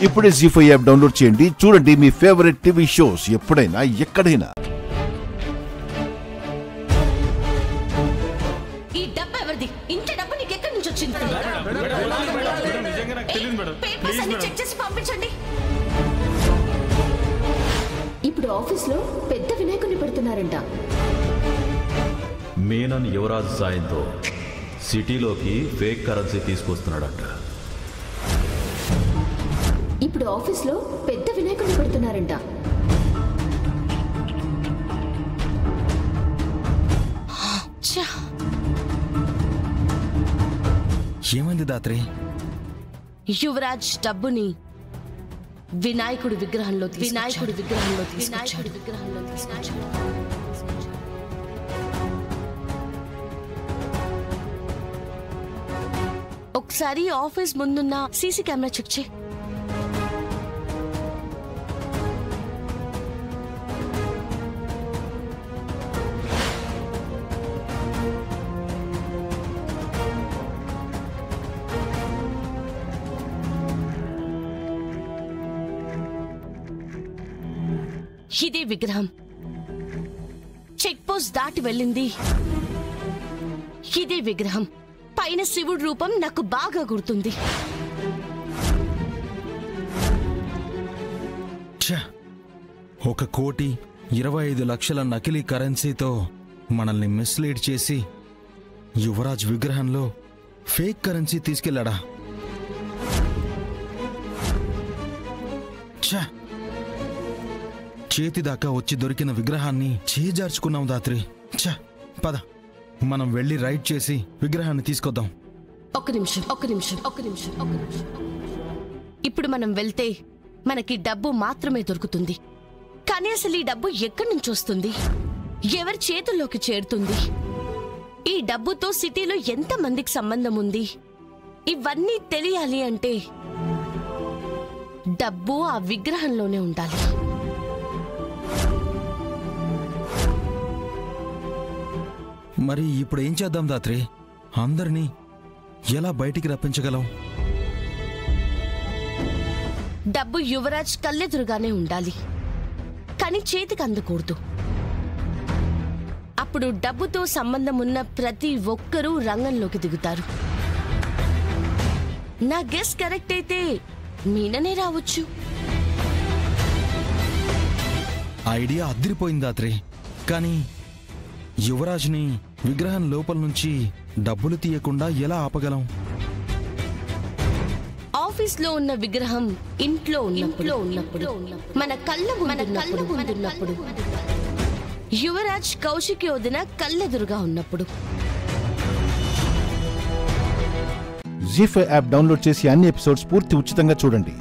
ఇప్పుడే జీ5 app download చేయండి. చూడండి మీ ఫేవరెట్ టీవీ షోస్ ఎప్పుడైనా ఎక్కడైనా. ఈ డబ్బు ఎవరిది? ఇంత డబ్బు నీకు ఎక్కడి నుంచి వచ్చింది? పేపర్స్ అన్ని చెక్ చేసి పంపించండి. ఇప్పుడు ఆఫీస్లో పెద్ద వినాయకుడిని పెడుతున్నారంట. మీనన్ యువరాజ్ సాయంతో సిటీలోకి ఫేక్ కరెన్సీ తీసుకొస్తున్నాడంట. ఇప్పుడు ఆఫీస్లో పెద్ద వినాయకుడిని పెడుతున్నారంట. ఏమైంది దాత్రి? యువరాజ్ డబ్బుని వినాయకుడి విగ్రహంలో తీసుకొచ్చాడు. ఒకసారి ఆఫీస్ ముందున్న సీసీ కెమెరా చెక్ చేయి. ఇదే విగ్రహం చెక్ పోస్ట్ దాటి వెళ్ళింది. ఇదే విగ్రహం పైన శివుడి రూపం నాకు బాగా గుర్తుంది. $1,25,00,000 నకిలీ కరెన్సీతో మనల్ని మిస్లీడ్ చేసి యువరాజ్ విగ్రహంలో ఫేక్ కరెన్సీ తీసుకెళ్లాడా? చేతిదాకా వచ్చి దొరికిన విగ్రహాన్ని చేజార్చుకున్నాం దాత్రి. పద, మనం వెళ్ళి రైడ్ చేసి విగ్రహాన్ని తీసుకొద్దాం. ఒక్క నిమిషం. ఇప్పుడు మనం వెళ్తే మనకి డబ్బు మాత్రమే దొరుకుతుంది. కానీ అసలు ఈ డబ్బు ఎక్కడి నుంచి వస్తుంది? ఎవరి చేతుల్లోకి చేరుతుంది? ఈ డబ్బుతో సిటీలో ఎంత మందికి సంబంధం ఉంది? ఇవన్నీ తెలియాలి అంటే డబ్బు ఆ విగ్రహంలోనే ఉండాలి. మరి ఇప్పుడు ఏం చేద్దాం దాత్రి? అందరినీ ఎలా బయటికి రప్పించగలం? డబ్బు యువరాజ్ కళ్ళెదురుగానే ఉండాలి, కానీ చేతికి అందకూడదు. అప్పుడు డబ్బుతో సంబంధం ఉన్న ప్రతి ఒక్కరూ రంగంలోకి దిగుతారు. నా గెస్ కరెక్ట్ అయితే మీననే రావచ్చు. ఐడియా అదిరిపోయింది దాత్రి. కానీ యువరాజ్ని విగ్రహం లోపల నుంచి డబ్బులు తీయకుండా ఎలా ఆపగలం? ఆఫీస్లో ఉన్న విగ్రహం ఇంట్లో ఉన్నప్పుడు మన కళ్ళ ముందున్నప్పుడు యువరాజ్ కౌశికి వదిన కళ్ళెదురుగా ఉన్నప్పుడు. జీ5 యాప్ డౌన్లోడ్ చేసి అన్ని ఎపిసోడ్స్ పూర్తి ఉచితంగా చూడండి.